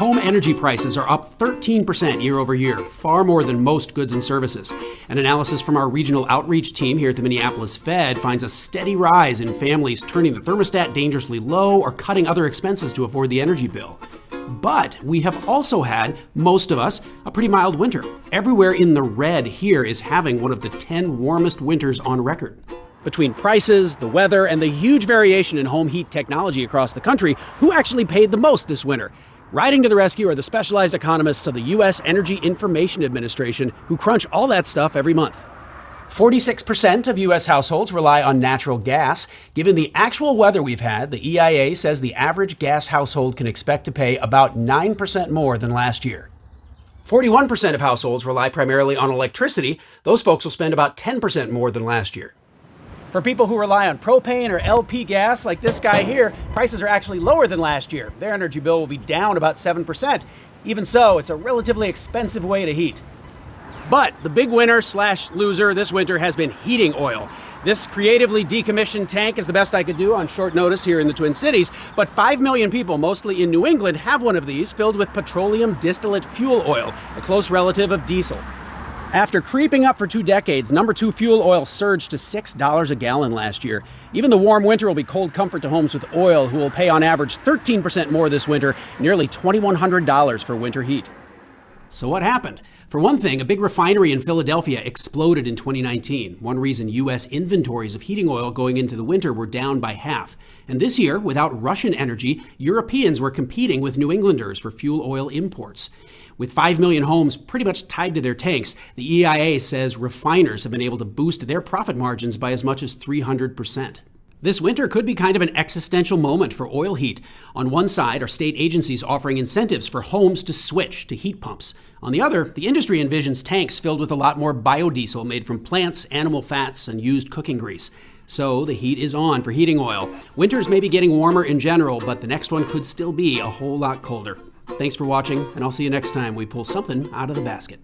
home energy prices are up 13% year over year, far more than most goods and services. An analysis from our regional outreach team here at the Minneapolis Fed finds a steady rise in families turning the thermostat dangerously low or cutting other expenses to afford the energy bill. But we have also had, most of us, a pretty mild winter. Everywhere in the red here is having one of the 10 warmest winters on record. Between prices, the weather, and the huge variation in home heat technology across the country, who actually paid the most this winter? Riding to the rescue are the specialized economists of the U.S. Energy Information Administration, who crunch all that stuff every month. 46% of U.S. households rely on natural gas. Given the actual weather we've had, the EIA says the average gas household can expect to pay about 9% more than last year. 41% of households rely primarily on electricity. Those folks will spend about 10% more than last year. For people who rely on propane or LP gas, like this guy here, prices are actually lower than last year. Their energy bill will be down about 7%. Even so, it's a relatively expensive way to heat. But the big winner/loser this winter has been heating oil. This creatively decommissioned tank is the best I could do on short notice here in the Twin Cities, but 5 million people, mostly in New England, have one of these filled with petroleum distillate fuel oil, a close relative of diesel. After creeping up for 2 decades, number 2 fuel oil surged to $6 a gallon last year. Even the warm winter will be cold comfort to homes with oil, who will pay on average 13% more this winter, nearly $2,100 for winter heat. So what happened? For one thing, a big refinery in Philadelphia exploded in 2019. One reason U.S. inventories of heating oil going into the winter were down by half. And this year, without Russian energy, Europeans were competing with New Englanders for fuel oil imports. With 5 million homes pretty much tied to their tanks, the EIA says refiners have been able to boost their profit margins by as much as 300%. This winter could be kind of an existential moment for oil heat. On one side are state agencies offering incentives for homes to switch to heat pumps. On the other, the industry envisions tanks filled with a lot more biodiesel made from plants, animal fats, and used cooking grease. So the heat is on for heating oil. Winters may be getting warmer in general, but the next one could still be a whole lot colder. Thanks for watching, and I'll see you next time we pull something out of the basket.